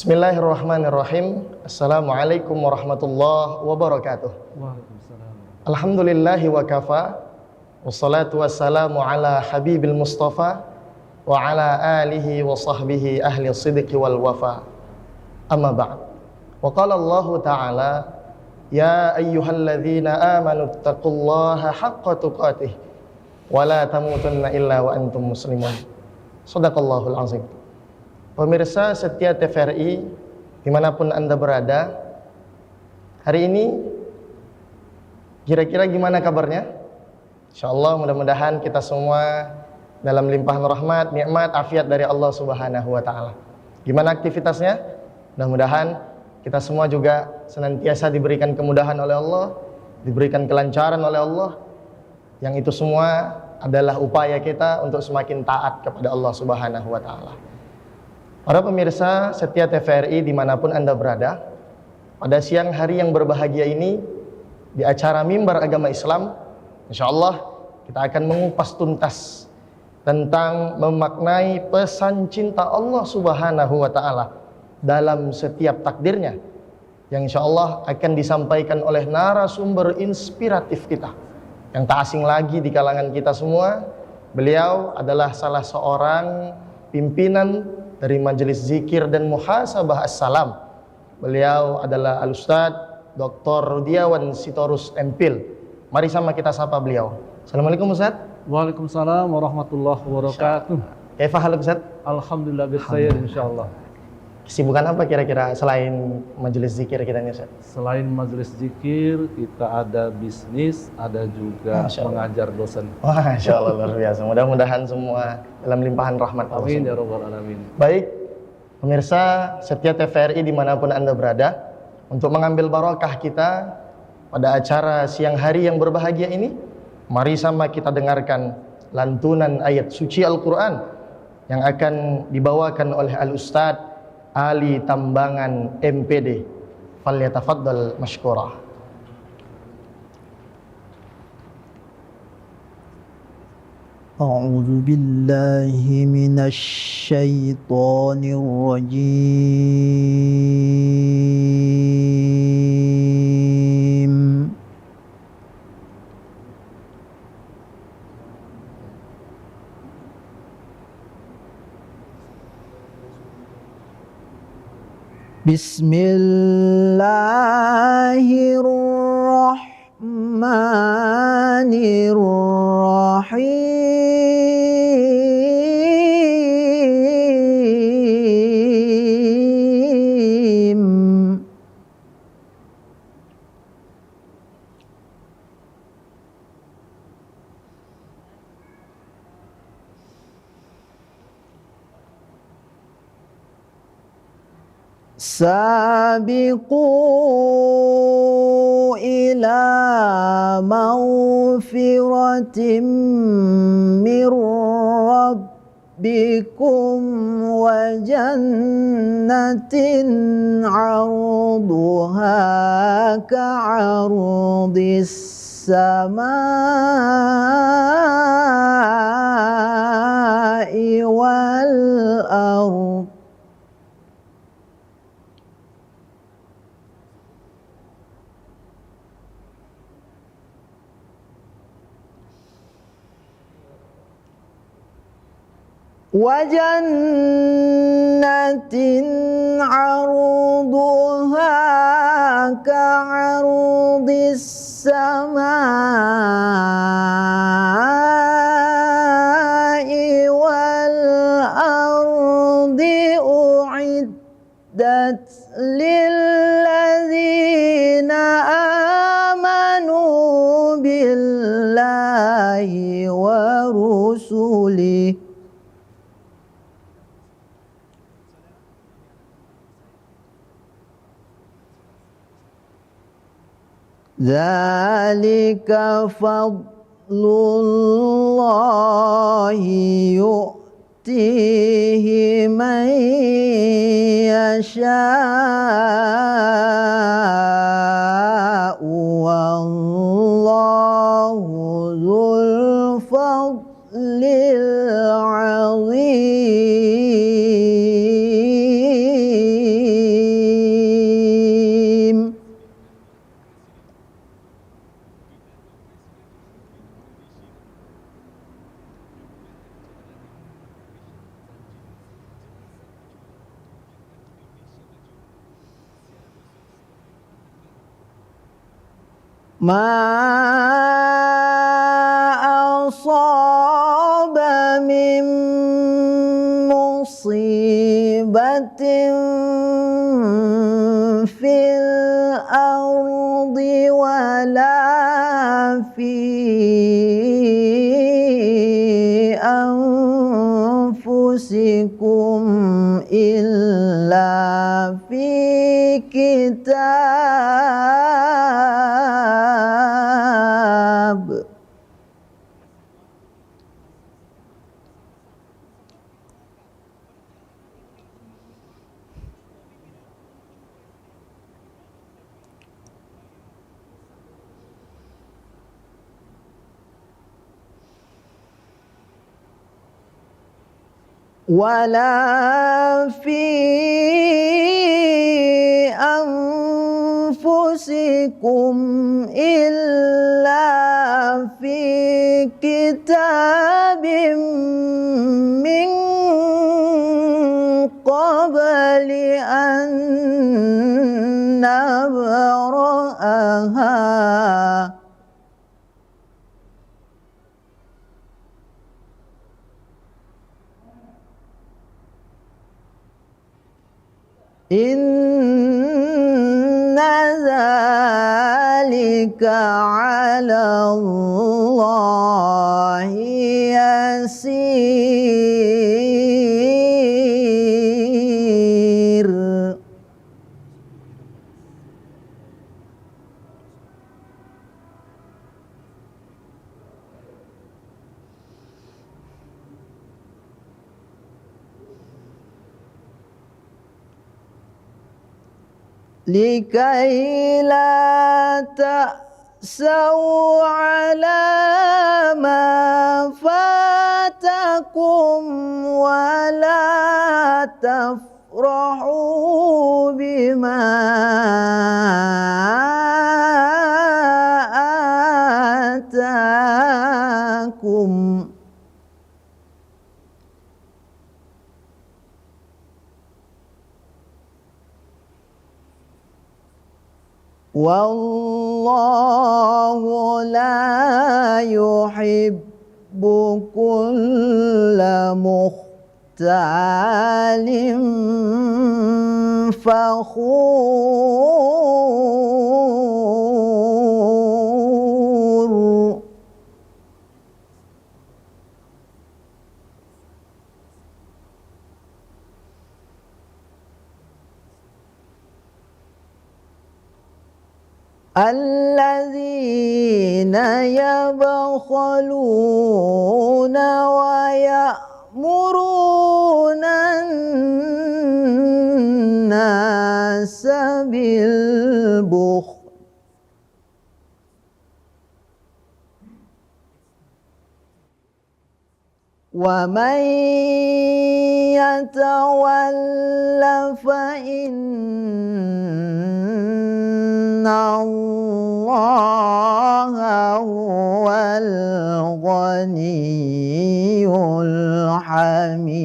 Bismillahirrahmanirrahim. Assalamualaikum warahmatullahi wabarakatuh. Waalaikumsalam. Alhamdulillahi wa kafa. Wassalatu wassalamu ala habibil mustafa wa ala alihi wa sahbihi ahli sidqi wal wafa. Amma ba'd. Wa qala Allah ta'ala, ya ayyuhalladzina amanu taqullaha haqqa tuqatih wa la tamutunna illa wa antum muslimun. Shadaqallahul azim. Pemirsa setia TVRI dimanapun Anda berada, hari ini kira-kira gimana kabarnya? InsyaAllah mudah-mudahan kita semua dalam limpahan rahmat, nikmat, afiat dari Allah Subhanahu wa Ta'ala. Gimana aktivitasnya? Mudah-mudahan kita semua juga senantiasa diberikan kemudahan oleh Allah, diberikan kelancaran oleh Allah. Yang itu semua adalah upaya kita untuk semakin taat kepada Allah Subhanahu wa Ta'ala. Para pemirsa setia TVRI dimanapun Anda berada, pada siang hari yang berbahagia ini, di acara Mimbar Agama Islam, InsyaAllah kita akan mengupas tuntas tentang memaknai pesan cinta Allah Subhanahu wa Ta'ala dalam setiap takdirnya, yang InsyaAllah akan disampaikan oleh narasumber inspiratif kita, yang tak asing lagi di kalangan kita semua. Beliau adalah salah seorang pimpinan dari Majelis Zikir dan Muhasabah As-Salam. Beliau adalah Al-Ustadz Dr. Rudiawan Sitorus Empil. Mari sama kita sapa beliau. Assalamualaikum Ustadz. Waalaikumsalam warahmatullahi wabarakatuh. Kaifa haluk Ustadz? Alhamdulillah bikhair insyaallah. Kesibukan apa kira-kira selain Majelis Zikir kita ini Ustadz? Selain majelis zikir, kita ada bisnis, ada juga mengajar dosen. Wah, Masya Allah luar biasa. Mudah-mudahan semua dalam limpahan rahmat Allah. Amin ya rabbal alamin. Baik, pemirsa setia TVRI dimanapun Anda berada, untuk mengambil barokah kita pada acara siang hari yang berbahagia ini, mari sama kita dengarkan lantunan ayat suci Al-Quran yang akan dibawakan oleh Al-Ustadz Ali Tambangan MPD. Falyatafaddal mashkurah. A'udzu billahi minasy syaithanir rajim. Bismillahirrahmanirrahim. Sabiqu ila maghfiratin min rabbikum wa jannatin 'arduha ka'ardis samai wal ardh. Wa jannatin 'arduha ka'ardis samai wal ardi u'iddat lilladzina amanu billahi wa rusulihi. Dzalika fadlullahi yu'tihi man yasha'u wallahu dzul fadlil 'azim. ما أصاب من مصيبة في الأرض ولا في أنفسكم إلا في كتاب ولا في أنفسكم إلا في كتاب من قبل أن نبرأها إن ذلك على الله يسير لكي لا تأسوا على ما فاتكم ولا تفرحوا بما آتاكم والله لا يحب كل مختال فخور الذين يبخلون ويأمرون الناس بالبخل ومن يتول فإن الله هو الغني الحميد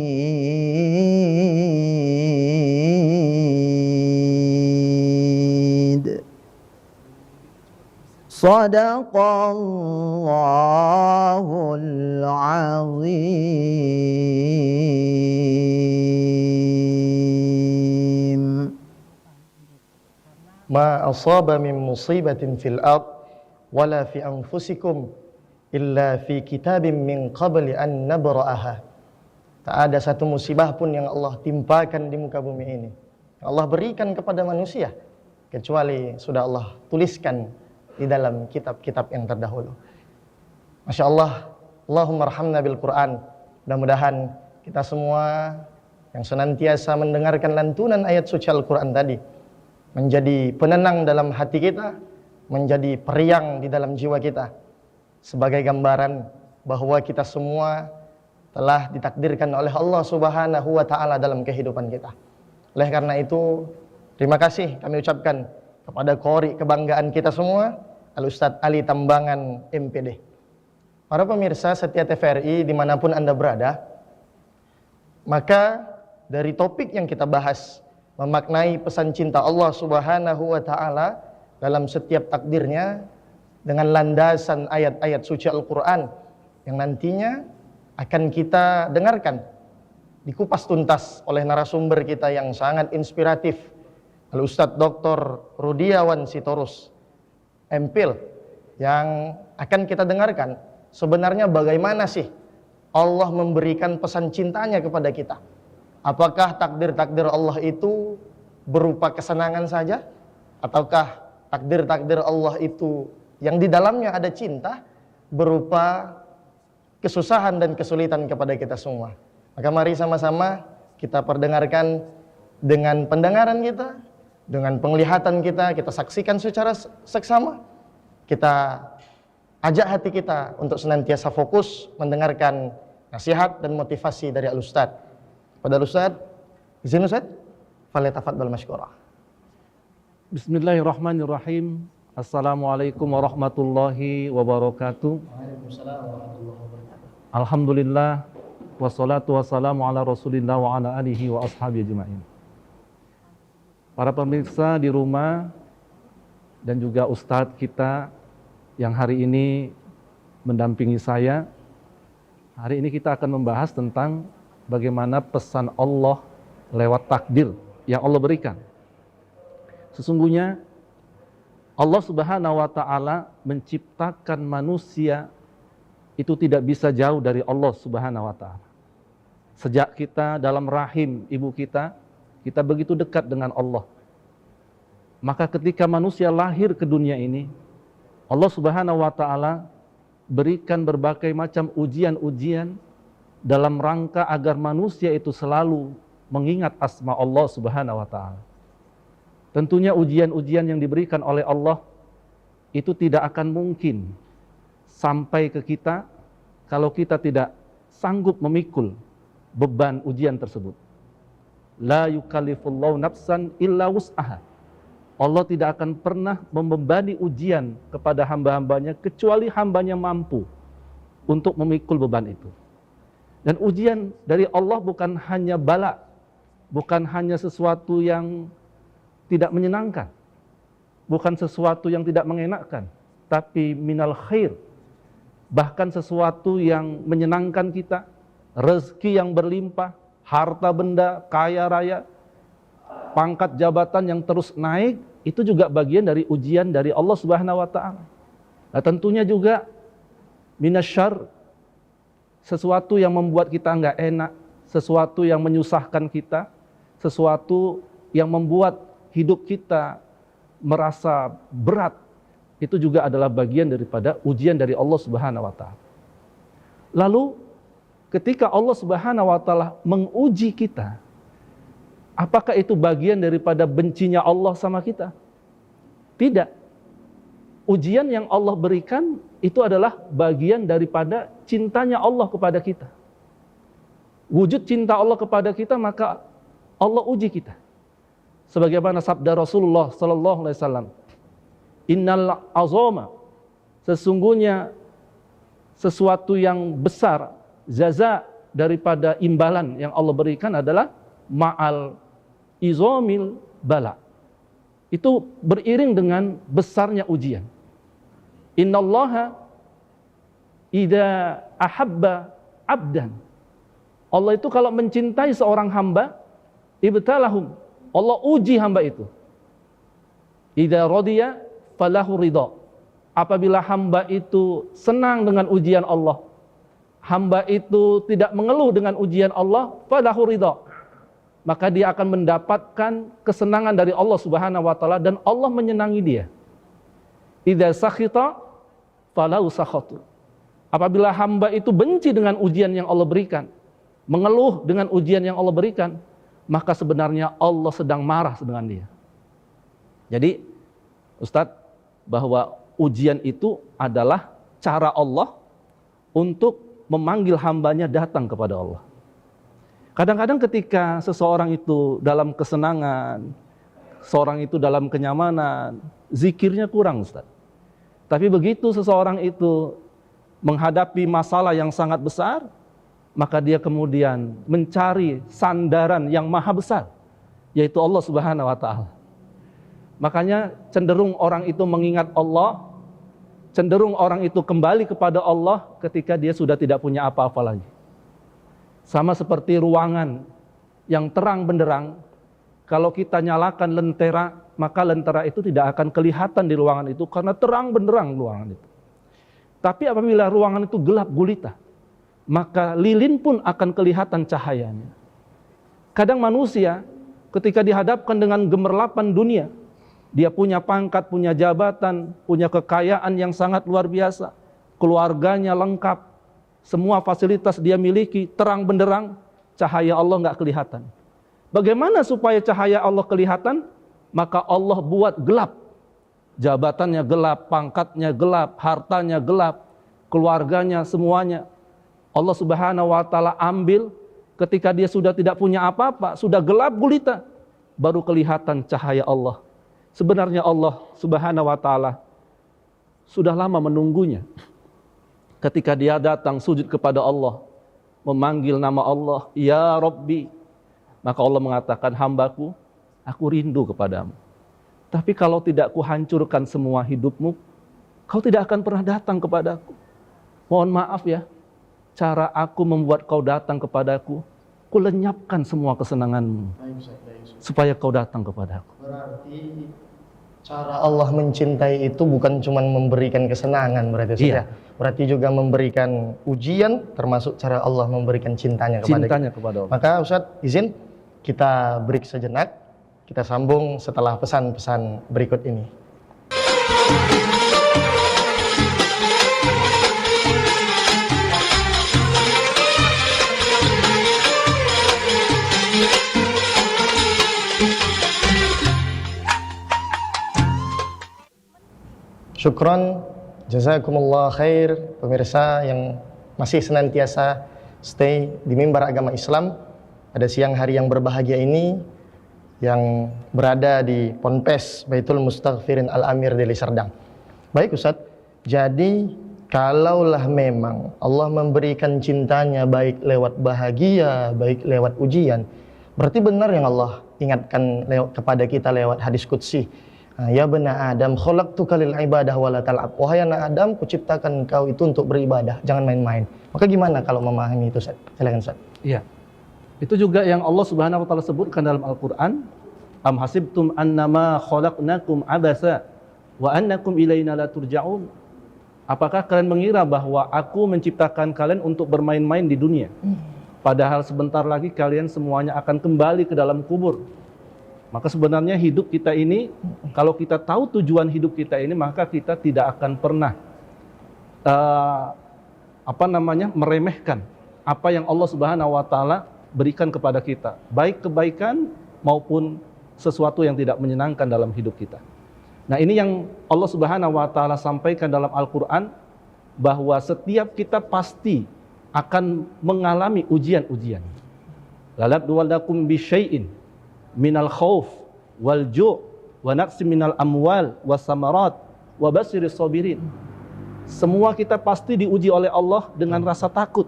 صدق الله العظيم Ma asaba min musibatin fil ard wala fi anfusikum illa fi kitabim min qabli an nabra'aha. Tak ada satu musibah pun yang Allah timpakan di muka bumi ini, yang Allah berikan kepada manusia, kecuali sudah Allah tuliskan di dalam kitab-kitab yang terdahulu. Masya Allah, Allahumma arhamna bil Quran. Mudah-mudahan kita semua yang senantiasa mendengarkan lantunan ayat suci Al-Quran tadi menjadi penenang dalam hati kita, menjadi periang di dalam jiwa kita, sebagai gambaran bahwa kita semua telah ditakdirkan oleh Allah Subhanahu wa Ta'ala dalam kehidupan kita. Oleh karena itu, terima kasih kami ucapkan kepada qori kebanggaan kita semua, Al-Ustadz Ali Tambangan MPD. Para pemirsa setia TVRI dimanapun Anda berada, maka dari topik yang kita bahas, memaknai pesan cinta Allah Subhanahu wa Ta'ala dalam setiap takdirnya, dengan landasan ayat-ayat suci Al-Quran yang nantinya akan kita dengarkan, dikupas tuntas oleh narasumber kita yang sangat inspiratif, Al-Ustadz Dr. Rudiawan Sitorus, MPhil, yang akan kita dengarkan sebenarnya bagaimana sih Allah memberikan pesan cintanya kepada kita. Apakah takdir-takdir Allah itu berupa kesenangan saja? Ataukah takdir-takdir Allah itu yang di dalamnya ada cinta berupa kesusahan dan kesulitan kepada kita semua? Maka mari sama-sama kita perdengarkan dengan pendengaran kita, dengan penglihatan kita saksikan secara seksama. Kita ajak hati kita untuk senantiasa fokus mendengarkan nasihat dan motivasi dari Al-Ustadz. Pada Ustaz, izin Ustaz, falyatafaddal masykurah. Bismillahirrahmanirrahim. Assalamualaikum warahmatullahi wabarakatuh. Waalaikumsalam warahmatullahi wabarakatuh. Alhamdulillah, wassalatu wassalamu ala rasulillah wa ala alihi wa ashabihi ajma'in. Para pemirsa di rumah dan juga Ustadz kita yang hari ini mendampingi saya, hari ini kita akan membahas tentang bagaimana pesan Allah lewat takdir yang Allah berikan. Sesungguhnya Allah Subhanahu wa taala menciptakan manusia itu tidak bisa jauh dari Allah Subhanahu wa taala. Sejak kita dalam rahim ibu kita begitu dekat dengan Allah. Maka ketika manusia lahir ke dunia ini, Allah Subhanahu wa taala berikan berbagai macam ujian-ujian dalam rangka agar manusia itu selalu mengingat asma Allah Subhanahu wa taala. Tentunya ujian-ujian yang diberikan oleh Allah itu tidak akan mungkin sampai ke kita kalau kita tidak sanggup memikul beban ujian tersebut. La yukallifullahu nafsan illa wus'aha. Allah tidak akan pernah membebani ujian kepada hamba-hambanya kecuali hambanya mampu untuk memikul beban itu. Dan ujian dari Allah bukan hanya bala, bukan hanya sesuatu yang tidak menyenangkan, bukan sesuatu yang tidak mengenakkan, tapi minal khair, bahkan sesuatu yang menyenangkan kita, rezeki yang berlimpah, harta benda, kaya raya, pangkat jabatan yang terus naik, itu juga bagian dari ujian dari Allah Subhanahu wa taala. Nah, tentunya juga minasyarr, sesuatu yang membuat kita enggak enak, sesuatu yang menyusahkan kita, sesuatu yang membuat hidup kita merasa berat, itu juga adalah bagian daripada ujian dari Allah Subhanahu wa taala. Lalu ketika Allah Subhanahu wa taala menguji kita, apakah itu bagian daripada bencinya Allah sama kita? Tidak. Ujian yang Allah berikan itu adalah bagian daripada cintanya Allah kepada kita. Wujud cinta Allah kepada kita, maka Allah uji kita. Sebagaimana sabda Rasulullah sallallahu alaihi wasallam, "Innal azama", sesungguhnya sesuatu yang besar, jaza daripada imbalan yang Allah berikan adalah ma'al izamil bala. Itu beriring dengan besarnya ujian. Innallaha idza ahabba abdan. Allah itu kalau mencintai seorang hamba, ibtalahum, Allah uji hamba itu. Idza radiya falahu ridha. Apabila hamba itu senang dengan ujian Allah, hamba itu tidak mengeluh dengan ujian Allah, falahu ridha, maka dia akan mendapatkan kesenangan dari Allah Subhanahu wa taala dan Allah menyenangi dia. Idza sakhita falau sakhatu. Apabila hamba itu benci dengan ujian yang Allah berikan, mengeluh dengan ujian yang Allah berikan, maka sebenarnya Allah sedang marah dengan dia. Jadi, Ustadz, bahwa ujian itu adalah cara Allah untuk memanggil hambanya datang kepada Allah. Kadang-kadang ketika seseorang itu dalam kesenangan, seorang itu dalam kenyamanan, zikirnya kurang, Ustadz. Tapi begitu seseorang itu menghadapi masalah yang sangat besar, maka dia kemudian mencari sandaran yang maha besar, yaitu Allah Subhanahu wa taala. Makanya cenderung orang itu mengingat Allah, cenderung orang itu kembali kepada Allah ketika dia sudah tidak punya apa-apa lagi. Sama seperti ruangan yang terang benderang, kalau kita nyalakan lentera, maka lentera itu tidak akan kelihatan di ruangan itu karena terang benderang ruangan itu. Tapi apabila ruangan itu gelap gulita, maka lilin pun akan kelihatan cahayanya. Kadang manusia ketika dihadapkan dengan gemerlapan dunia, dia punya pangkat, punya jabatan, punya kekayaan yang sangat luar biasa, keluarganya lengkap, semua fasilitas dia miliki, terang benderang, cahaya Allah nggak kelihatan. Bagaimana supaya cahaya Allah kelihatan? Maka Allah buat gelap. Jabatannya gelap, pangkatnya gelap, hartanya gelap, keluarganya semuanya. Allah Subhanahu wa taala ambil ketika dia sudah tidak punya apa-apa, sudah gelap gulita, baru kelihatan cahaya Allah. Sebenarnya Allah Subhanahu wa taala sudah lama menunggunya. Ketika dia datang sujud kepada Allah, memanggil nama Allah, Ya Rabbi, maka Allah mengatakan, hambaku, aku rindu kepadamu. Tapi kalau tidak kuhancurkan semua hidupmu, kau tidak akan pernah datang kepadaku. Mohon maaf ya, cara aku membuat kau datang kepadaku, ku lenyapkan semua kesenanganmu, supaya kau datang kepadaku. Berarti cara Allah mencintai itu bukan cuma memberikan kesenangan, berarti Ustaz, Iya. ya? Berarti juga memberikan ujian, termasuk cara Allah memberikan cintanya kepada kita. Kepada Allah. Maka Ustaz, izin kita break sejenak. Kita sambung setelah pesan-pesan berikut ini. Syukron, jazakumullah khair, pemirsa yang masih senantiasa stay di mimbar agama Islam pada siang hari yang berbahagia ini, yang berada di Ponpes Baitul Mustaghfirin Al-Amir Deli Serdang. Baik Ustadz, jadi kalaulah memang Allah memberikan cintanya baik lewat bahagia, baik lewat ujian, berarti benar yang Allah ingatkan kepada kita lewat hadis qudsi. Ya bena Adam, khalaqtuka lil ibadah wa la tal'ab. Wahai anak Adam, kuciptakan engkau itu untuk beribadah, jangan main-main. Maka gimana kalau memahami itu, Ustaz? Silakan Ustaz. Iya. Itu juga yang Allah Subhanahu wa taala sebutkan dalam Al-Qur'an, am hasibtum annama khalaqnakum abasa wa annakum ilaina la turja'un. Apakah kalian mengira bahwa aku menciptakan kalian untuk bermain-main di dunia? Padahal sebentar lagi kalian semuanya akan kembali ke dalam kubur. Maka sebenarnya hidup kita ini, kalau kita tahu tujuan hidup kita ini, maka kita tidak akan pernah meremehkan apa yang Allah Subhanahu wa taala berikan kepada kita, baik kebaikan maupun sesuatu yang tidak menyenangkan dalam hidup kita. Nah, ini yang Allah Subhanahu wa taala sampaikan dalam Al-Qur'an, bahwa setiap kita pasti akan mengalami ujian-ujian. Lalabluwallakum bisyai'in minal khauf wal ju' wa naqsim minal amwal was samarat wa basyiris sabirin. Semua kita pasti diuji oleh Allah dengan rasa takut.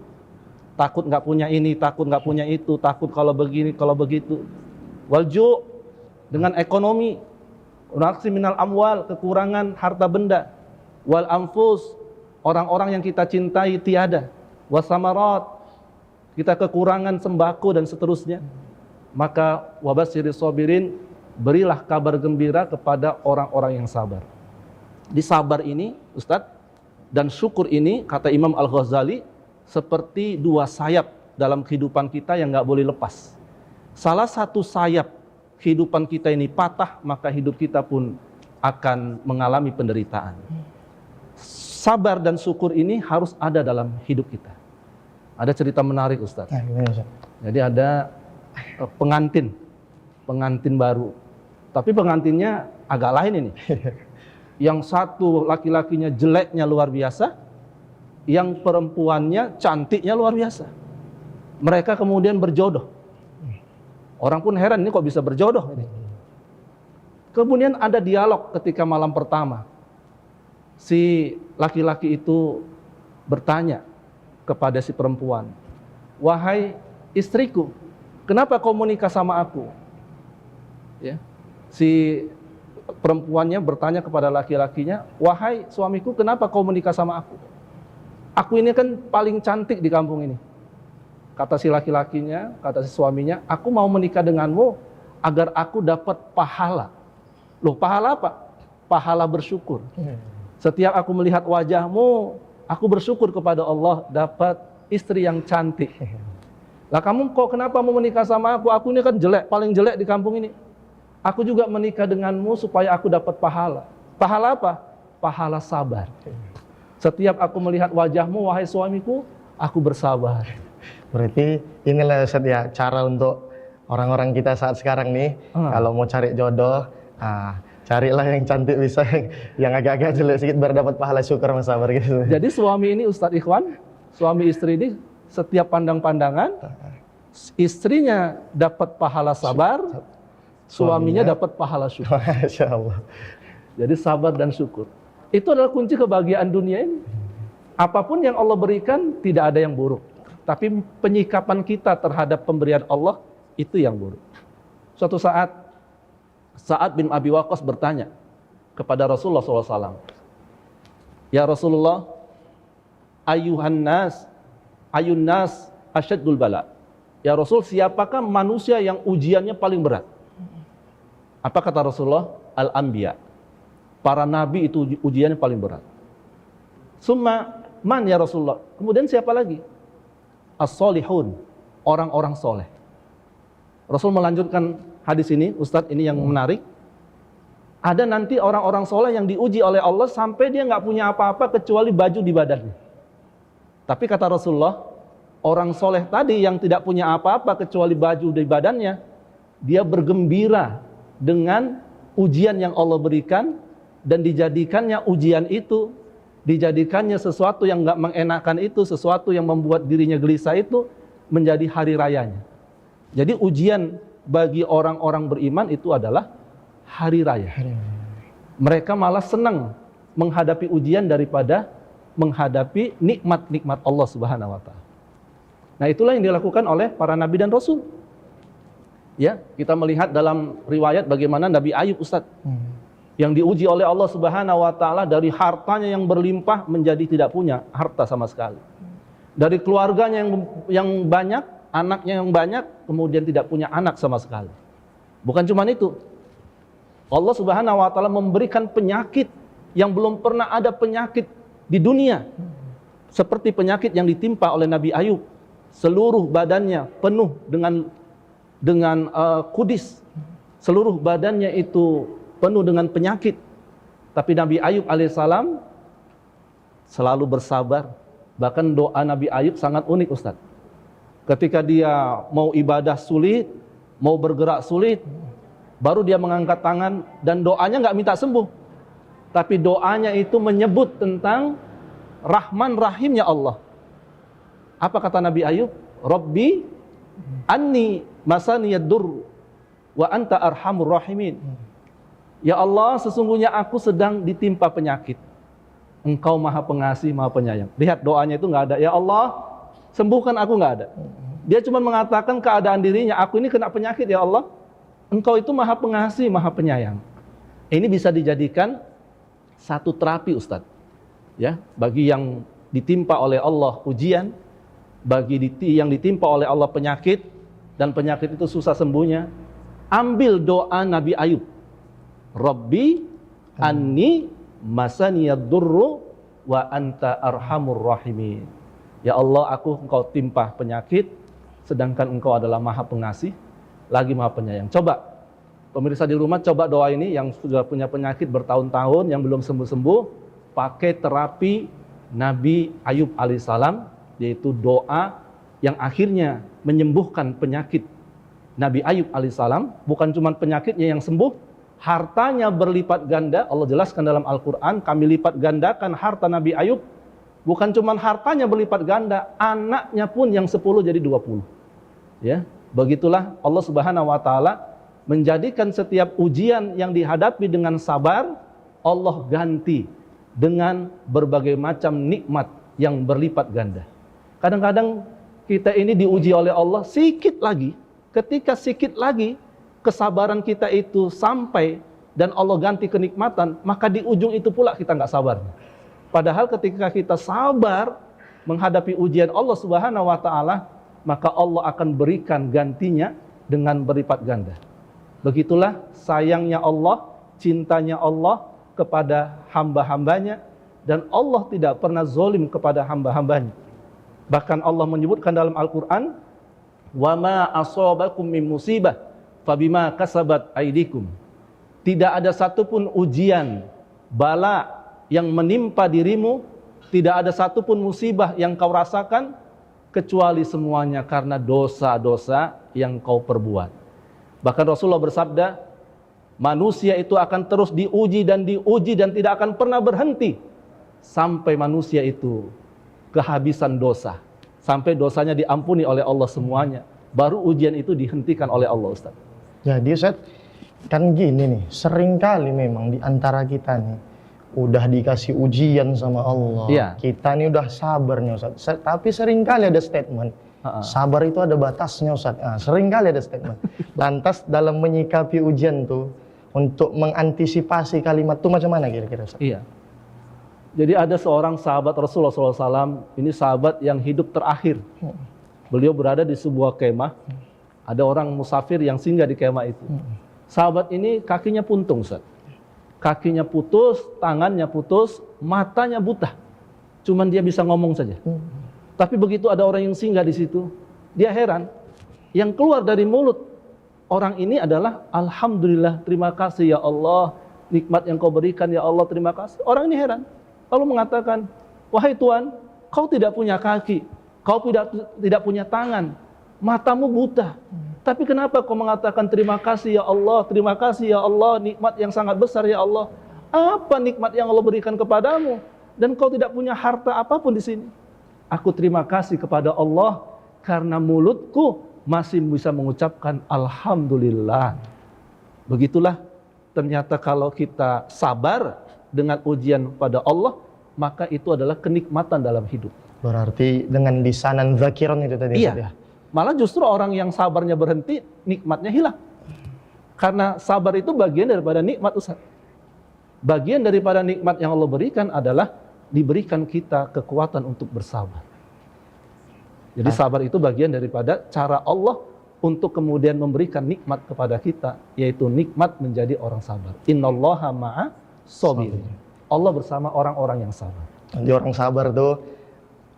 Takut nggak punya ini, takut nggak punya itu, takut kalau begini, kalau begitu. Wal ju' dengan ekonomi, naqsim minal amwal, kekurangan harta benda. Wal anfus, orang-orang yang kita cintai tiada. Was samarat, kita kekurangan sembako dan seterusnya. Maka wabasyiris sabirin, berilah kabar gembira kepada orang-orang yang sabar. Di sabar ini, Ustadz, dan syukur ini, kata Imam Al-Ghazali, seperti dua sayap dalam kehidupan kita yang nggak boleh lepas. Salah satu sayap kehidupan kita ini patah, maka hidup kita pun akan mengalami penderitaan. Sabar dan syukur ini harus ada dalam hidup kita. Ada cerita menarik, Ustadz. Jadi ada pengantin baru, tapi pengantinnya agak lain ini. Yang satu laki-lakinya jeleknya luar biasa, yang perempuannya cantiknya luar biasa. Mereka kemudian berjodoh. Orang pun heran, ini kok bisa berjodoh ini. Kemudian ada dialog ketika malam pertama. Si laki-laki itu bertanya kepada si perempuan, wahai istriku, kenapa kau menikah sama aku? Ya. Si perempuannya bertanya kepada laki-lakinya, "Wahai suamiku, kenapa kau menikah sama aku? Aku ini kan paling cantik di kampung ini." Kata si laki-lakinya, kata si suaminya, "Aku mau menikah denganmu agar aku dapat pahala." Loh, pahala apa? Pahala bersyukur. Setiap aku melihat wajahmu, aku bersyukur kepada Allah dapat istri yang cantik. Lah kamu kok kenapa mau menikah sama aku? Aku ini kan jelek, paling jelek di kampung ini. Aku juga menikah denganmu supaya aku dapat pahala. Pahala apa? Pahala sabar. Setiap aku melihat wajahmu, wahai suamiku, aku bersabar. Berarti inilah Ustaz ya cara untuk orang-orang kita saat sekarang nih, kalau mau cari jodoh, carilah yang cantik bisa, yang agak-agak jelek sedikit biar dapat pahala syukur sama sabar gitu. Jadi suami ini Ustadz Ikhwan, suami istri ini setiap pandang-pandangan, istrinya dapat pahala sabar, suaminya dapat pahala syukur. Masya Allah. Jadi sabar dan syukur. Itu adalah kunci kebahagiaan dunia ini. Apapun yang Allah berikan, tidak ada yang buruk. Tapi penyikapan kita terhadap pemberian Allah, itu yang buruk. Suatu saat, Sa'ad bin Abi Waqqas bertanya kepada Rasulullah SAW, "Ya Rasulullah, ayun nas asyaddul bala." Ya Rasul, siapakah manusia yang ujiannya paling berat? Apa kata Rasulullah? Al-Anbiya. Para nabi itu ujiannya paling berat. Summa man ya Rasulullah? Kemudian siapa lagi? As-solihun, orang-orang soleh. Rasul melanjutkan hadis ini, Ustadz, ini yang menarik. Ada nanti orang-orang soleh yang diuji oleh Allah sampai dia nggak punya apa-apa kecuali baju di badannya. Tapi kata Rasulullah, orang soleh tadi yang tidak punya apa-apa kecuali baju di badannya, dia bergembira dengan ujian yang Allah berikan dan dijadikannya ujian itu, dijadikannya sesuatu yang nggak mengenakan itu, sesuatu yang membuat dirinya gelisah itu menjadi hari rayanya. Jadi ujian bagi orang-orang beriman itu adalah hari raya. Mereka malah senang menghadapi ujian daripada menghadapi nikmat-nikmat Allah Subhanahu wa taala. Nah, itulah yang dilakukan oleh para nabi dan rasul. Ya, kita melihat dalam riwayat bagaimana Nabi Ayub, Ustaz, yang diuji oleh Allah Subhanahu wa taala dari hartanya yang berlimpah menjadi tidak punya harta sama sekali. Dari keluarganya yang banyak, anaknya yang banyak, kemudian tidak punya anak sama sekali. Bukan cuma itu. Allah Subhanahu wa taala memberikan penyakit yang belum pernah ada penyakit di dunia. Seperti penyakit yang ditimpa oleh Nabi Ayub. Seluruh badannya penuh dengan kudis. Seluruh badannya itu penuh dengan penyakit. Tapi Nabi Ayub alaihissalam selalu bersabar. Bahkan doa Nabi Ayub sangat unik, Ustaz. Ketika dia mau ibadah sulit, mau bergerak sulit, baru dia mengangkat tangan dan doanya nggak minta sembuh. Tapi doanya itu menyebut tentang Rahman Rahimnya Allah. Apa kata Nabi Ayub? Rabbi anni masaniyad dur wa anta arhamur rahimin. Ya Allah, sesungguhnya aku sedang ditimpa penyakit. Engkau maha pengasih, maha penyayang. Lihat doanya itu nggak ada. Ya Allah, sembuhkan aku, nggak ada. Dia cuma mengatakan keadaan dirinya, aku ini kena penyakit ya Allah. Engkau itu maha pengasih, maha penyayang. Ini bisa dijadikan satu terapi, Ustadz. Ya, bagi yang ditimpa oleh Allah ujian, bagi yang ditimpa oleh Allah penyakit, dan penyakit itu susah sembuhnya, ambil doa Nabi Ayub. Rabbi anni masaniyad durru wa anta arhamur rahimin. Ya Allah, engkau timpa penyakit, sedangkan engkau adalah maha pengasih, lagi maha penyayang. Coba, pemirsa di rumah, coba doa ini yang sudah punya penyakit bertahun-tahun, yang belum sembuh-sembuh, pakai terapi Nabi Ayub alaihissalam, yaitu doa yang akhirnya menyembuhkan penyakit Nabi Ayub alaihissalam. Bukan cuma penyakitnya yang sembuh, hartanya berlipat ganda. Allah jelaskan dalam Al-Quran, kami lipat gandakan harta Nabi Ayub. Bukan cuma hartanya berlipat ganda, anaknya pun yang 10 jadi 20. Ya, begitulah Allah Subhanahu wa taala menjadikan setiap ujian yang dihadapi dengan sabar, Allah ganti dengan berbagai macam nikmat yang berlipat ganda. Kadang-kadang kita ini diuji oleh Allah sikit lagi. Ketika sikit lagi kesabaran kita itu sampai dan Allah ganti kenikmatan, maka di ujung itu pula kita nggak sabar. Padahal ketika kita sabar menghadapi ujian Allah Subhanahu wa taala, maka Allah akan berikan gantinya dengan berlipat ganda. Begitulah sayangnya Allah, cintanya Allah kepada hamba-hambanya, dan Allah tidak pernah zalim kepada hamba-hambanya. Bahkan Allah menyebutkan dalam Al-Quran, wa ma asabakum min musibah fabima kasabat aidikum. Tidak ada satupun ujian, bala yang menimpa dirimu, tidak ada satupun musibah yang kau rasakan, kecuali semuanya karena dosa-dosa yang kau perbuat. Bahkan Rasulullah bersabda, manusia itu akan terus diuji dan tidak akan pernah berhenti sampai manusia itu kehabisan dosa, sampai dosanya diampuni oleh Allah semuanya, baru ujian itu dihentikan oleh Allah, Ustaz. Jadi Ustaz, kan gini nih, sering kali memang di antara kita nih udah dikasih ujian sama Allah. Iya. Kita nih udah sabarnya Ustaz. Tapi sering kali ada statement, sabar itu ada batasnya Ustaz. Sering kali ada statement. Lantas dalam menyikapi ujian tuh, untuk mengantisipasi kalimat tuh macam mana kira-kira Ustaz? Iya. Jadi ada seorang sahabat Rasulullah SAW, ini sahabat yang hidup terakhir. Beliau berada di sebuah kemah, ada orang musafir yang singgah di kemah itu. Sahabat ini kakinya puntung, Ustaz. Kakinya putus, tangannya putus, matanya buta. Cuman dia bisa ngomong saja. Tapi begitu ada orang yang singgah di situ, dia heran. Yang keluar dari mulut orang ini adalah, Alhamdulillah, terima kasih ya Allah, nikmat yang kau berikan ya Allah, terima kasih. Orang ini heran. Lalu mengatakan, wahai Tuhan, kau tidak punya kaki, kau tidak punya tangan, matamu buta. Tapi kenapa kau mengatakan terima kasih ya Allah, terima kasih ya Allah, nikmat yang sangat besar ya Allah. Apa nikmat yang Allah berikan kepadamu? Dan kau tidak punya harta apapun di sini. Aku terima kasih kepada Allah karena mulutku masih bisa mengucapkan Alhamdulillah. Begitulah ternyata kalau kita sabar dengan ujian pada Allah, maka itu adalah kenikmatan dalam hidup. Berarti dengan lisanan zakiran itu tadi. Iya. Ya? Malah justru orang yang sabarnya berhenti, nikmatnya hilang. Karena sabar itu bagian daripada nikmat, Ustaz. Bagian daripada nikmat yang Allah berikan adalah diberikan kita kekuatan untuk bersabar. Jadi sabar itu bagian daripada cara Allah untuk kemudian memberikan nikmat kepada kita, yaitu nikmat menjadi orang sabar. Innallaha ma'a sabirin. Allah bersama orang-orang yang sabar. Jadi orang sabar tuh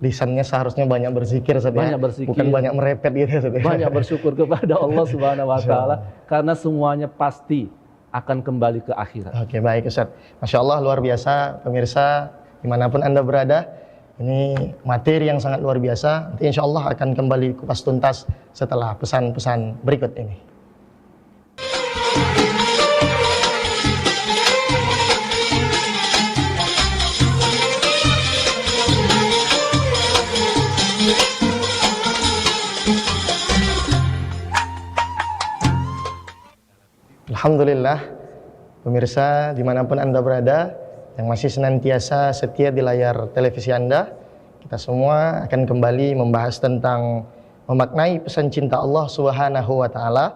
lisannya seharusnya banyak berzikir, banyak berzikir, bukan banyak merepet gitu. Banyak bersyukur kepada Allah Subhanahu wa taala karena semuanya pasti akan kembali ke akhirat. Oke, baik Ustaz. Masya Allah, luar biasa pemirsa dimanapun Anda berada. Ini materi yang sangat luar biasa. Nanti insya Allah akan kembali kupas tuntas setelah pesan-pesan berikut ini. Alhamdulillah, pemirsa dimanapun Anda berada, yang masih senantiasa setia di layar televisi Anda, kita semua akan kembali membahas tentang memaknai pesan cinta Allah Subhanahu wa taala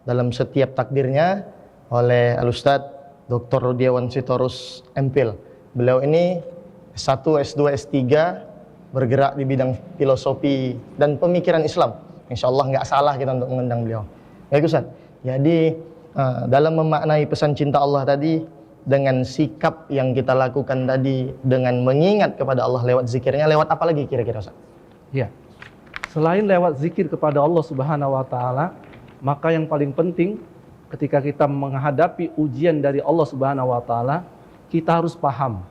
dalam setiap takdirnya oleh Al-Ustaz Dr. Rudiawan Sitorus MPhil. Beliau ini S1, S2, S3 bergerak di bidang filosofi dan pemikiran Islam. Insya Allah nggak salah kita untuk mengundang beliau. Baik Ustaz, jadi dalam memaknai pesan cinta Allah tadi, dengan sikap yang kita lakukan tadi, dengan mengingat kepada Allah lewat zikirnya, lewat apa lagi kira-kira Ustaz? Ya, selain lewat zikir kepada Allah Subhanahu wa taala, maka yang paling penting ketika kita menghadapi ujian dari Allah Subhanahu wa taala, kita harus paham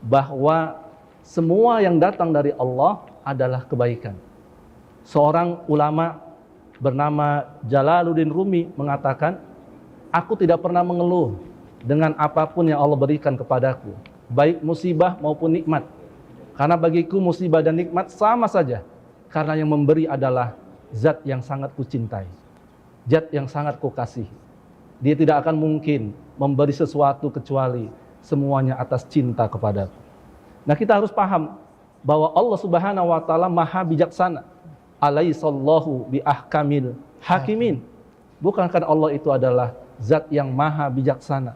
bahwa semua yang datang dari Allah adalah kebaikan. Seorang ulama bernama Jalaluddin Rumi mengatakan, aku tidak pernah mengeluh dengan apapun yang Allah berikan kepadaku, baik musibah maupun nikmat. Karena bagiku musibah dan nikmat sama saja. Karena yang memberi adalah zat yang sangat kucintai, zat yang sangat kukasihi. Dia tidak akan mungkin memberi sesuatu kecuali semuanya atas cinta kepadaku. Nah, kita harus paham bahwa Allah Subhanahu wa taala Maha bijaksana. Alaihissallahu bi ahkamil hakimin. Bukankah Allah itu adalah zat yang maha bijaksana,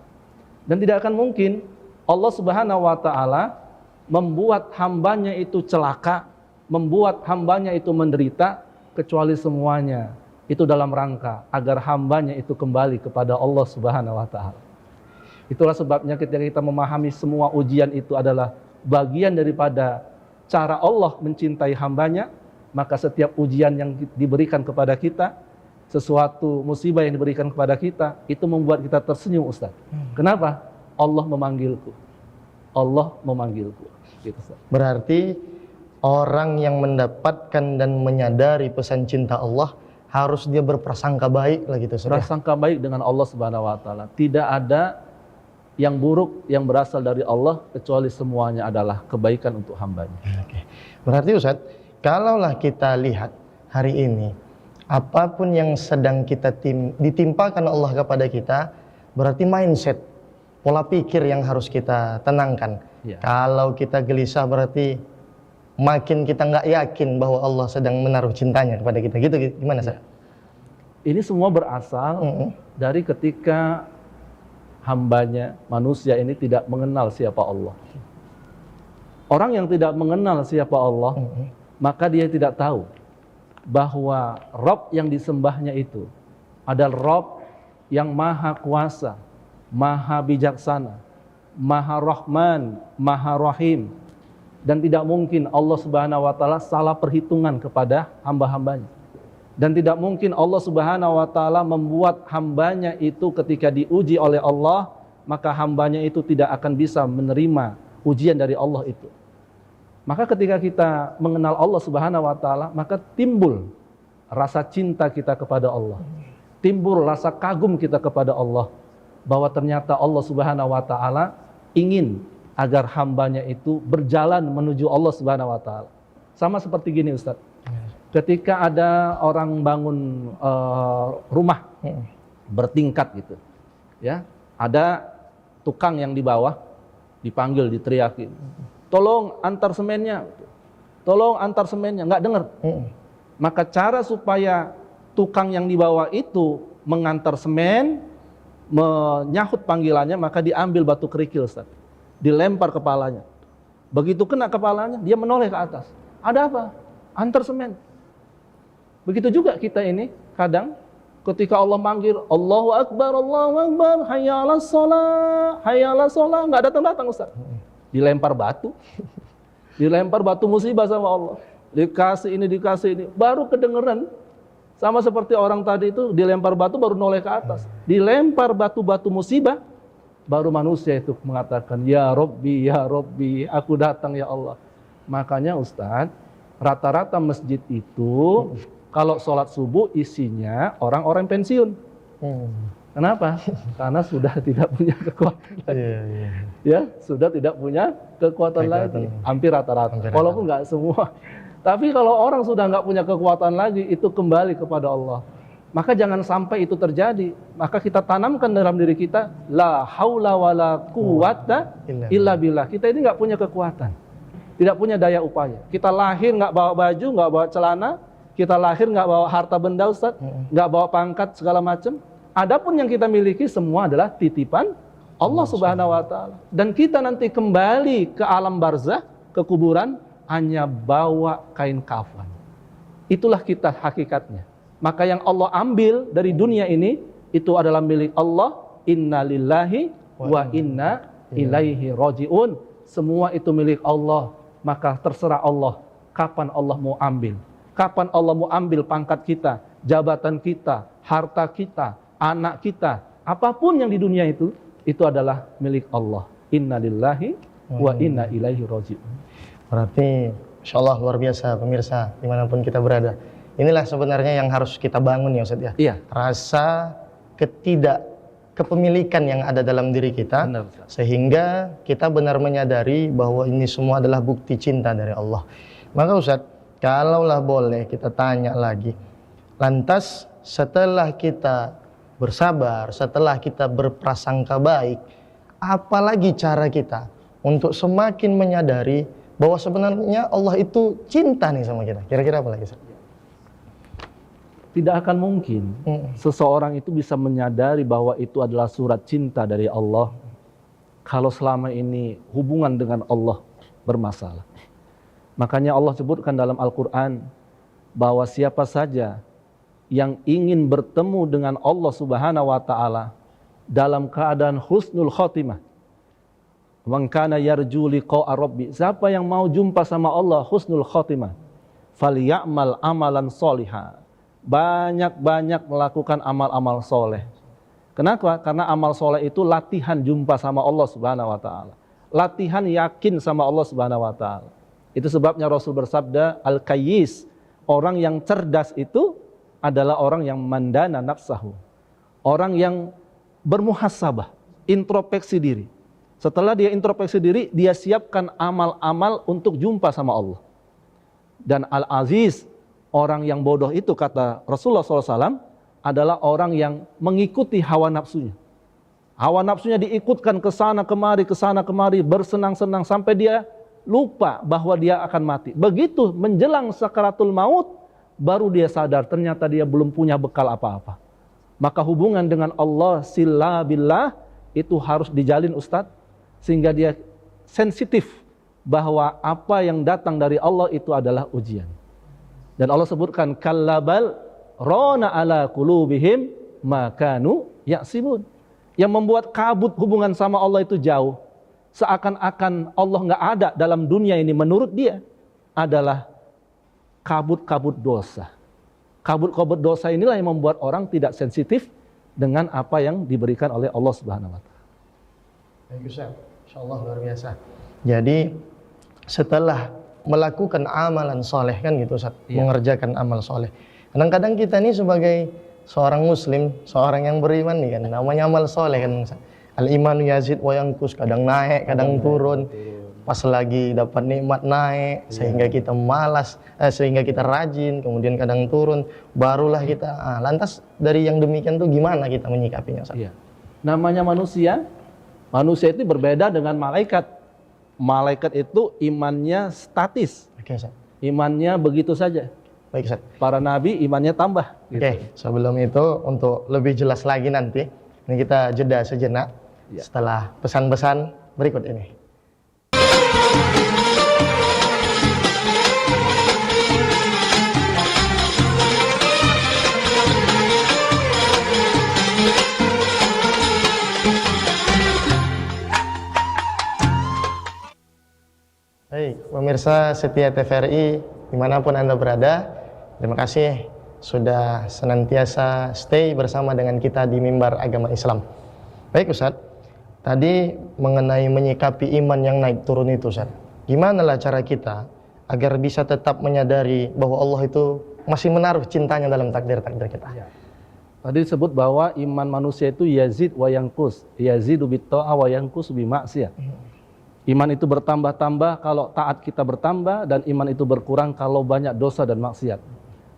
Dan tidak akan mungkin Allah Subhanahu wa taala membuat hambanya itu celaka, membuat hambanya itu menderita, kecuali semuanya itu dalam rangka agar hambanya itu kembali kepada Allah Subhanahu wa taala. Itulah sebabnya ketika kita memahami semua ujian itu adalah bagian daripada cara Allah mencintai hambanya, maka setiap ujian yang diberikan kepada kita, sesuatu musibah yang diberikan kepada kita, itu membuat kita tersenyum, Ustaz. Kenapa? Allah memanggilku. Allah memanggilku. Gitu, Ustaz. Berarti orang yang mendapatkan dan menyadari pesan cinta Allah harus dia berprasangka baik lah gitu, Ustaz. Prasangka baik dengan Allah Subhanahu wa taala. Tidak ada yang buruk yang berasal dari Allah kecuali semuanya adalah kebaikan untuk hambanya. Oke. Berarti Ustaz, kalaulah kita lihat hari ini apapun yang sedang kita ditimpakan Allah kepada kita, berarti mindset, pola pikir yang harus kita tenangkan. Ya. Kalau kita gelisah berarti makin kita nggak yakin bahwa Allah sedang menaruh cintanya kepada kita. Gitu gimana, Ustaz? Ini semua berasal dari ketika hambanya, manusia ini tidak mengenal siapa Allah. Orang yang tidak mengenal siapa Allah, maka dia tidak tahu bahwa Rabb yang disembahnya itu adalah Rabb yang maha kuasa, maha bijaksana, maha rahman, maha rahim. Dan tidak mungkin Allah Subhanahu wa taala salah perhitungan kepada hamba-hambanya. Dan tidak mungkin Allah Subhanahu wa taala membuat hambanya itu ketika diuji oleh Allah, maka hambanya itu tidak akan bisa menerima ujian dari Allah itu. Maka ketika kita mengenal Allah Subhanahu wa taala, maka timbul rasa cinta kita kepada Allah. Timbul rasa kagum kita kepada Allah, bahwa ternyata Allah Subhanahu wa taala ingin agar hambanya itu berjalan menuju Allah Subhanahu wa taala. Sama seperti gini, Ustaz. Ketika ada orang bangun rumah bertingkat gitu, ya, ada tukang yang di bawah dipanggil, diteriakin, tolong antar semennya, tolong antar semennya, nggak dengar. Maka cara supaya tukang yang di bawah itu mengantar semen, menyahut panggilannya, maka diambil batu kerikil, Ustaz, dilempar kepalanya. Begitu kena kepalanya, dia menoleh ke atas. Ada apa? Antar semen. Begitu juga kita ini kadang ketika Allah manggil Allahu Akbar, hayya 'alas shalah, hayya 'alas shalah, enggak datang-datang, Ustaz. Dilempar batu. Dilempar batu musibah sama Allah. Dikasih ini, baru kedengeran. Sama seperti orang tadi itu dilempar batu baru noleh ke atas. Dilempar batu-batu musibah, baru manusia itu mengatakan, ya Rabbi, aku datang ya Allah. Makanya Ustaz, rata-rata masjid itu kalau sholat subuh isinya orang-orang pensiun. Kenapa? Karena sudah tidak punya kekuatan lagi. Ya, sudah tidak punya kekuatan lagi. Hampir rata-rata. Walaupun nggak semua. Tapi kalau orang sudah nggak punya kekuatan lagi, itu kembali kepada Allah. Maka jangan sampai itu terjadi. Maka kita tanamkan dalam diri kita, la haula wala quwata illa billah. Kita ini nggak punya kekuatan, tidak punya daya upaya. Kita lahir nggak bawa baju, nggak bawa celana. Kita lahir nggak bawa harta benda, Ustaz, nggak bawa pangkat segala macam. Adapun yang kita miliki semua adalah titipan Allah Subhanahu wa taala. Dan kita nanti kembali ke alam barzakh, ke kuburan, hanya bawa kain kafan. Itulah kita hakikatnya. Maka yang Allah ambil dari dunia ini, itu adalah milik Allah. Inna lillahi wa inna ilaihi raji'un. Semua itu milik Allah. Maka terserah Allah kapan Allah mau ambil. Kapan Allah mau ambil pangkat kita, jabatan kita, harta kita, anak kita, apapun yang di dunia itu adalah milik Allah. Inna lillahi wa inna ilaihi raji'un. Berarti insyaallah luar biasa pemirsa dimanapun kita berada. Inilah sebenarnya yang harus kita bangun ya Ustaz ya. Iya. Rasa kepemilikan yang ada dalam diri kita. Benar, sehingga kita benar menyadari bahwa ini semua adalah bukti cinta dari Allah. Maka Ustaz, kalaulah boleh kita tanya lagi, lantas setelah kita bersabar, setelah kita berprasangka baik, apalagi cara kita untuk semakin menyadari bahwa sebenarnya Allah itu cinta nih sama kita? Kira-kira apa lagi, Ustaz? Tidak akan mungkin seseorang itu bisa menyadari bahwa itu adalah surat cinta dari Allah kalau selama ini hubungan dengan Allah bermasalah. Makanya Allah sebutkan dalam Al-Quran bahwa siapa saja yang ingin bertemu dengan Allah Subhanahu wa Ta'ala dalam keadaan husnul khotimah, man kana yarju liqa'a rabbi, siapa yang mau jumpa sama Allah husnul khotimah, falyamal amalan sholiha, banyak-banyak melakukan amal-amal soleh. Kenapa? Karena amal soleh itu latihan jumpa sama Allah Subhanahu wa Ta'ala, latihan yakin sama Allah Subhanahu wa Ta'ala. Itu sebabnya Rasul bersabda, al-kayyis, orang yang cerdas itu adalah orang yang mandana nafsahu, orang yang bermuhasabah, introspeksi diri. Setelah dia introspeksi diri, dia siapkan amal-amal untuk jumpa sama Allah. Dan al-aziz, orang yang bodoh itu, kata Rasulullah SAW, adalah orang yang mengikuti hawa nafsunya. Hawa nafsunya diikutkan ke sana kemari, bersenang-senang sampai dia lupa bahwa dia akan mati. Begitu menjelang sakaratul maut, baru dia sadar ternyata dia belum punya bekal apa-apa. Maka hubungan dengan Allah sila billah itu harus dijalin, Ustadz, sehingga dia sensitif bahwa apa yang datang dari Allah itu adalah ujian. Dan Allah sebutkan kallabal rona ala qulubihim makanu yaksibun. Yang membuat kabut hubungan sama Allah itu jauh. Seakan-akan Allah nggak ada dalam dunia ini, menurut dia adalah kabut-kabut dosa. Kabut-kabut dosa inilah yang membuat orang tidak sensitif dengan apa yang diberikan oleh Allah Subhanahu wa Ta'ala. Baik Ustaz, insyaallah luar biasa. Jadi setelah melakukan amalan soleh kan gitu Ustaz, mengerjakan amal soleh. Kadang-kadang kita ini sebagai seorang muslim, seorang yang beriman nih kan, namanya amal soleh kan Ustaz. Al-imanu yazid wa yanqus, kadang naik, kadang turun. Pas lagi dapat nikmat naik, sehingga kita malas, sehingga kita rajin, kemudian kadang turun, barulah kita. Lantas dari yang demikian tuh gimana kita menyikapinya Ustaz? Iya. Namanya manusia itu berbeda dengan malaikat. Malaikat itu imannya statis. Oke, Ustaz. Imannya begitu saja. Baik Ustaz. Para nabi imannya tambah. Oke, sebelum itu untuk lebih jelas lagi nanti, ini kita jeda sejenak setelah pesan-pesan berikut ini. Baik, pemirsa setia TVRI dimanapun Anda berada, terima kasih sudah senantiasa stay bersama dengan kita di Mimbar Agama Islam. Baik Ustadz, tadi mengenai menyikapi iman yang naik turun itu Ustadz, gimana lah cara kita agar bisa tetap menyadari bahwa Allah itu masih menaruh cintanya dalam takdir-takdir kita? Tadi disebut bahwa iman manusia itu yazid wa yanqus, yazidu bitta'ah wa yanqus bimaksiyah. Iman itu bertambah-tambah kalau taat kita bertambah, dan iman itu berkurang kalau banyak dosa dan maksiat.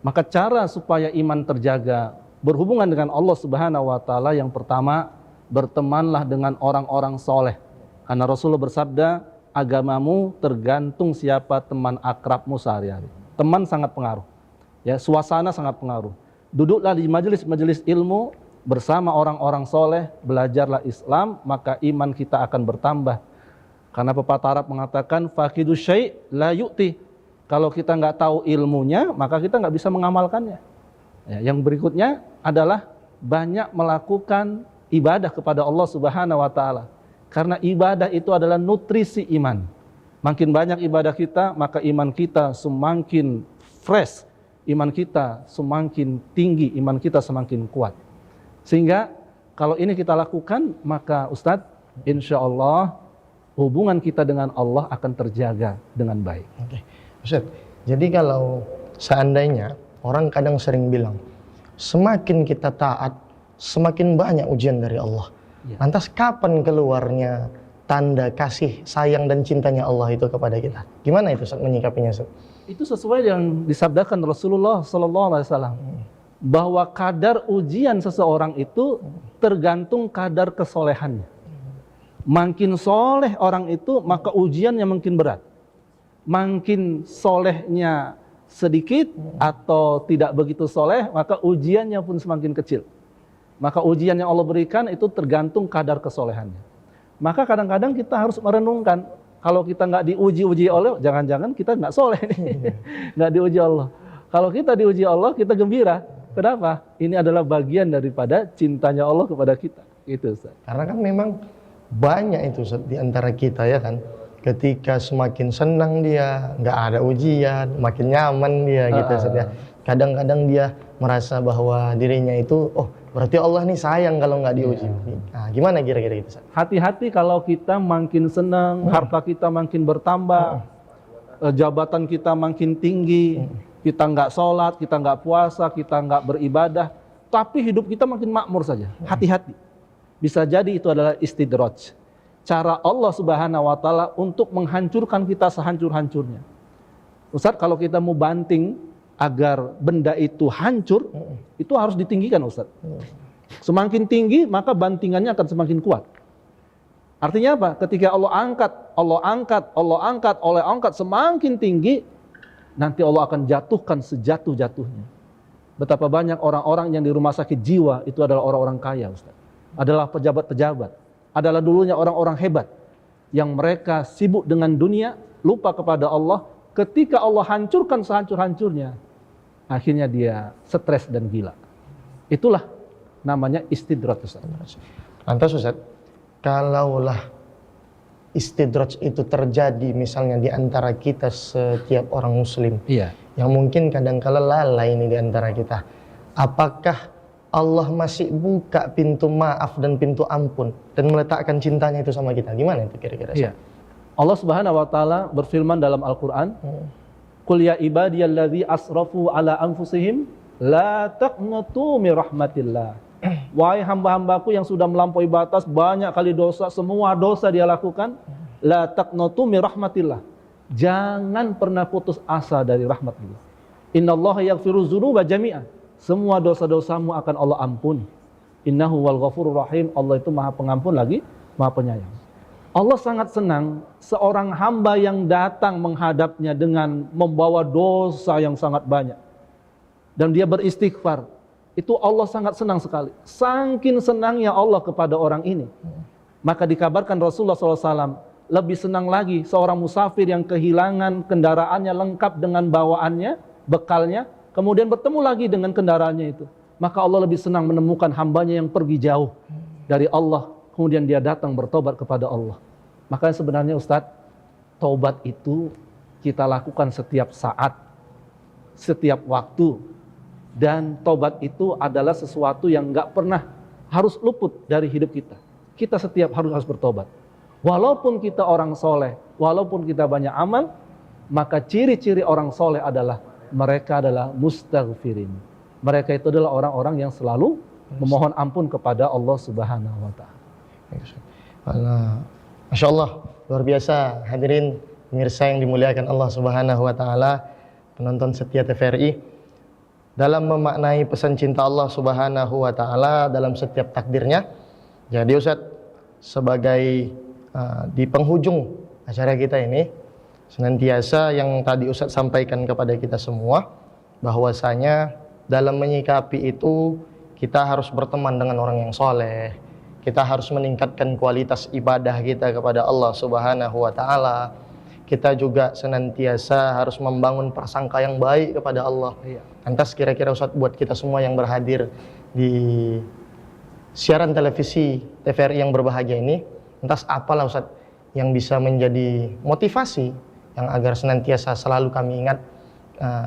Maka cara supaya iman terjaga, berhubungan dengan Allah Subhanahu wa Ta'ala, yang pertama, bertemanlah dengan orang-orang soleh. Karena Rasulullah bersabda, agamamu tergantung siapa teman akrabmu sehari-hari. Teman sangat pengaruh. Ya, suasana sangat pengaruh. Duduklah di majelis-majelis ilmu bersama orang-orang soleh, belajarlah Islam, maka iman kita akan bertambah. Karena pepatah Arab mengatakan faqidu syai' la yu'ti. Kalau kita nggak tahu ilmunya, maka kita nggak bisa mengamalkannya. Ya, yang berikutnya adalah banyak melakukan ibadah kepada Allah Subhanahu wa Ta'ala. Karena ibadah itu adalah nutrisi iman. Makin banyak ibadah kita, maka iman kita semakin fresh, iman kita semakin tinggi, iman kita semakin kuat. Sehingga kalau ini kita lakukan, maka Ustadz, insya Allah hubungan kita dengan Allah akan terjaga dengan baik. Oke, Ustaz. Jadi kalau seandainya orang kadang sering bilang, semakin kita taat, semakin banyak ujian dari Allah. Ya. Lantas kapan keluarnya tanda kasih, sayang dan cintanya Allah itu kepada kita? Gimana itu Ustaz menyikapinya, Ustaz? Itu sesuai yang disabdakan Rasulullah SAW, bahwa kadar ujian seseorang itu tergantung kadar kesolehannya. Makin soleh orang itu, maka ujiannya makin berat. Makin solehnya sedikit atau tidak begitu soleh, maka ujiannya pun semakin kecil. Maka ujian yang Allah berikan itu tergantung kadar kesolehannya. Maka kadang-kadang kita harus merenungkan, kalau kita nggak diuji-uji oleh, jangan-jangan kita nggak soleh nih, nggak diuji Allah. Kalau kita diuji Allah, kita gembira. Kenapa? Ini adalah bagian daripada cintanya Allah kepada kita. Itu Ustaz. Karena kan memang banyak itu Ustaz, di antara kita ya kan. Ketika semakin senang dia, nggak ada ujian, makin nyaman dia gitu Ustaz ya. Kadang-kadang dia merasa bahwa dirinya itu, oh berarti Allah nih sayang kalau nggak diuji. Nah, gimana kira-kira itu Ustaz? Hati-hati kalau kita makin senang, harta kita makin bertambah, jabatan kita makin tinggi, kita nggak sholat, kita nggak puasa, kita nggak beribadah, tapi hidup kita makin makmur saja. Hati-hati. Bisa jadi itu adalah istidraj. Cara Allah Subhanahu wa Ta'ala untuk menghancurkan kita sehancur-hancurnya. Ustaz, kalau kita mau banting agar benda itu hancur, itu harus ditinggikan Ustaz. Semakin tinggi, maka bantingannya akan semakin kuat. Artinya apa? Ketika Allah angkat, semakin tinggi, nanti Allah akan jatuhkan sejatuh-jatuhnya. Betapa banyak orang-orang yang di rumah sakit jiwa, itu adalah orang-orang kaya Ustaz. Adalah pejabat-pejabat. Adalah dulunya orang-orang hebat yang mereka sibuk dengan dunia, lupa kepada Allah. Ketika Allah hancurkan sehancur-hancurnya, akhirnya dia stres dan gila. Itulah namanya istidraj Ustaz. Lantas Ustaz, kalaulah istidraj itu terjadi misalnya di antara kita setiap orang muslim, yang mungkin kadang-kala lalai ini di antara kita, apakah Allah masih buka pintu maaf dan pintu ampun dan meletakkan cintanya itu sama kita? Gimana itu kira-kira? Iya. Allah Subhanahu wa Ta'ala berfirman dalam Al-Qur'an, "Qul ya ibadiyalladzi asrafu ala anfusihim la taqnatu min rahmatillah." Wahai hamba-hambaku yang sudah melampaui batas, banyak kali dosa, semua dosa dia lakukan, la taqnatu min rahmatillah. Jangan pernah putus asa dari rahmat Allah. Innallaha yaghfiru dzunuba jami'an. Semua dosa-dosamu akan Allah ampuni. Innahu wal ghafurur rahim. Allah itu Maha Pengampun lagi Maha Penyayang. Allah sangat senang seorang hamba yang datang menghadapnya dengan membawa dosa yang sangat banyak, dan dia beristighfar. Itu Allah sangat senang sekali. Saking senangnya Allah kepada orang ini, maka dikabarkan Rasulullah SAW lebih senang lagi seorang musafir yang kehilangan kendaraannya lengkap dengan bawaannya, bekalnya, kemudian bertemu lagi dengan kendaraannya itu. Maka Allah lebih senang menemukan hambanya yang pergi jauh dari Allah, kemudian dia datang bertobat kepada Allah. Makanya sebenarnya Ustadz, taubat itu kita lakukan setiap saat, setiap waktu. Dan taubat itu adalah sesuatu yang gak pernah harus luput dari hidup kita. Kita setiap harus bertobat. Walaupun kita orang soleh, walaupun kita banyak amal, maka ciri-ciri orang soleh adalah mereka adalah mustaghfirin. Mereka itu adalah orang-orang yang selalu memohon ampun kepada Allah Subhanahu wa Ta'ala. Masya Allah, luar biasa hadirin pemirsa yang dimuliakan Allah Subhanahu wa Ta'ala, penonton setia TVRI. Dalam memaknai pesan cinta Allah Subhanahu wa Ta'ala dalam setiap takdirnya. Jadi Ustadz, sebagai di penghujung acara kita ini, senantiasa yang tadi Ustadz sampaikan kepada kita semua, bahwasanya dalam menyikapi itu kita harus berteman dengan orang yang soleh. Kita harus meningkatkan kualitas ibadah kita kepada Allah Subhanahu wa Ta'ala. Kita juga senantiasa harus membangun prasangka yang baik kepada Allah. Lantas kira-kira Ustadz, buat kita semua yang berhadir di siaran televisi TVRI yang berbahagia ini, lantas apalah Ustadz yang bisa menjadi motivasi yang agar senantiasa selalu kami ingat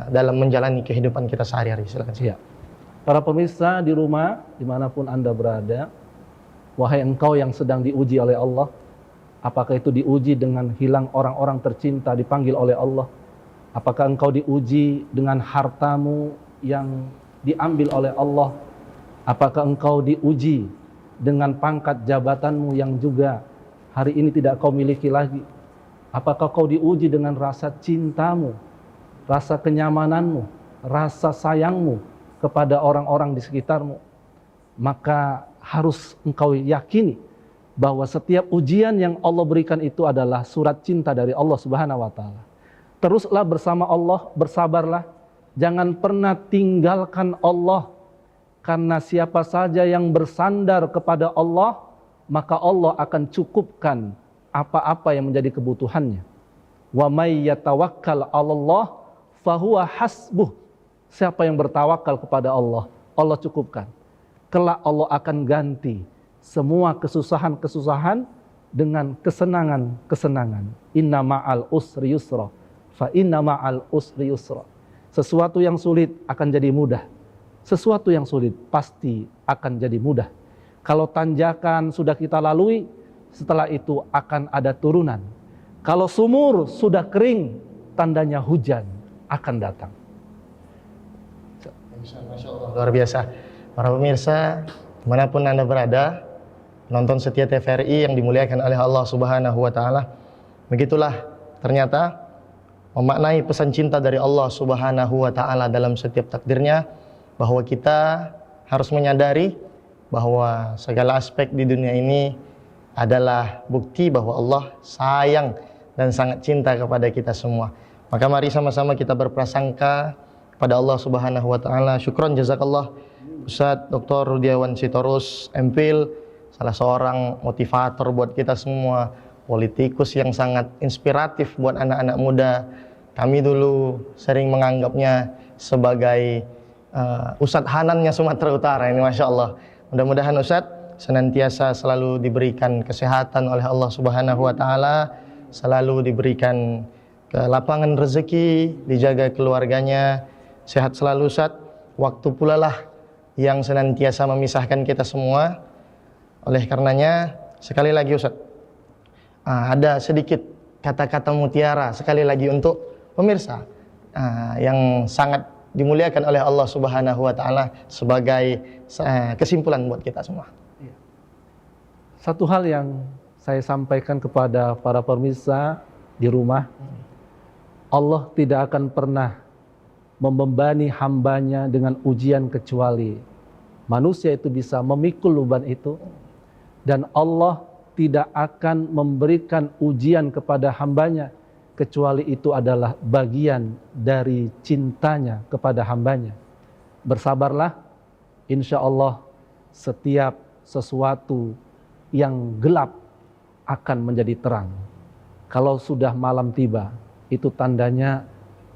dalam menjalani kehidupan kita sehari-hari? Silakan. Ya. Para pemirsa di rumah, dimanapun Anda berada, wahai engkau yang sedang diuji oleh Allah, apakah itu diuji dengan hilang orang-orang tercinta dipanggil oleh Allah? Apakah engkau diuji dengan hartamu yang diambil oleh Allah? Apakah engkau diuji dengan pangkat jabatanmu yang juga hari ini tidak kau miliki lagi? Apakah kau diuji dengan rasa cintamu, rasa kenyamananmu, rasa sayangmu kepada orang-orang di sekitarmu? Maka harus engkau yakini bahwa setiap ujian yang Allah berikan itu adalah surat cinta dari Allah Subhanahu wa Ta'ala. Teruslah bersama Allah, bersabarlah. Jangan pernah tinggalkan Allah, karena siapa saja yang bersandar kepada Allah, maka Allah akan cukupkan apa-apa yang menjadi kebutuhannya. Wa may yatawakkal 'alallah fahuwa hasbuh. Siapa yang bertawakal kepada Allah, Allah cukupkan. Kelak Allah akan ganti semua kesusahan-kesusahan dengan kesenangan-kesenangan. Inna ma'al usri yusra, fa inna ma'al usri yusra. Sesuatu yang sulit akan jadi mudah. Sesuatu yang sulit pasti akan jadi mudah. Kalau tanjakan sudah kita lalui, setelah itu akan ada turunan. Kalau sumur sudah kering, tandanya hujan akan datang. Masya Allah, luar biasa. Para pemirsa, dimanapun Anda berada, nonton setia TVRI yang dimuliakan oleh Allah Subhanahu wa Ta'ala, begitulah ternyata memaknai pesan cinta dari Allah Subhanahu wa Ta'ala dalam setiap takdirnya, bahwa kita harus menyadari bahwa segala aspek di dunia ini adalah bukti bahwa Allah sayang dan sangat cinta kepada kita semua. Maka mari sama-sama kita berprasangka pada Allah Subhanahu wa Ta'ala. Syukron jazakallah Ustadz Dr. Rudiawan Sitorus, MPhil, salah seorang motivator buat kita semua, politikus yang sangat inspiratif buat anak-anak muda. Kami dulu sering menganggapnya sebagai Ustadz Hanannya Sumatera Utara ini, Masya Allah. Mudah-mudahan Ustadz senantiasa selalu diberikan kesehatan oleh Allah Subhanahu wa Ta'ala, selalu diberikan kelapangan rezeki, dijaga keluarganya, sehat selalu Ustadz. Waktu pula lah yang senantiasa memisahkan kita semua. Oleh karenanya, sekali lagi Ustadz, ada sedikit kata-kata mutiara sekali lagi untuk pemirsa yang sangat dimuliakan oleh Allah Subhanahu wa Ta'ala sebagai kesimpulan buat kita semua. Satu hal yang saya sampaikan kepada para pemirsa di rumah, Allah tidak akan pernah membebani hambanya dengan ujian kecuali manusia itu bisa memikul beban itu, dan Allah tidak akan memberikan ujian kepada hambanya kecuali itu adalah bagian dari cintanya kepada hambanya. Bersabarlah, insya Allah setiap sesuatu yang gelap akan menjadi terang. Kalau sudah malam tiba, itu tandanya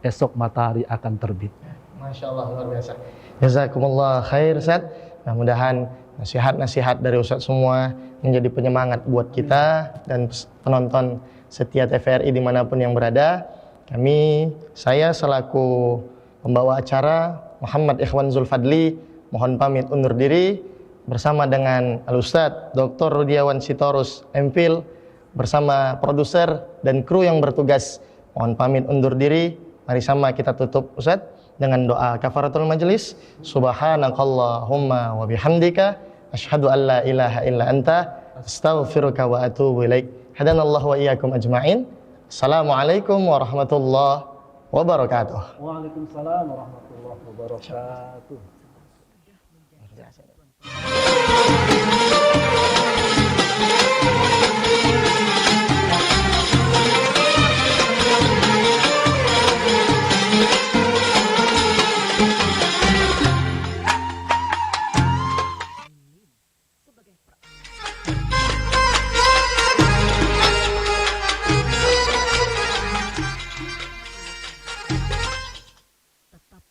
esok matahari akan terbit. Masya Allah, luar biasa. Jazakumullah khair Ustaz. Mudah-mudahan nasihat-nasihat dari Ustaz semua menjadi penyemangat buat kita dan penonton setia TVRI dimanapun yang berada. Saya selaku pembawa acara Muhammad Ikhwan Zulfadli mohon pamit undur diri bersama dengan Al-Ustadz Dr. Rudiawan Sitorus, MPhil, bersama produser dan kru yang bertugas. Mohon pamit undur diri. Mari sama kita tutup Ustadz dengan doa kafaratul majelis. Subhanakallahumma wa bihamdika asyhadu an la ilaha illa anta astaghfiruka wa atubu ilaik. Hadanallahu wa iyyakum ajma'in. Assalamualaikum warahmatullahi wabarakatuh. Waalaikumsalam warahmatullahi wabarakatuh.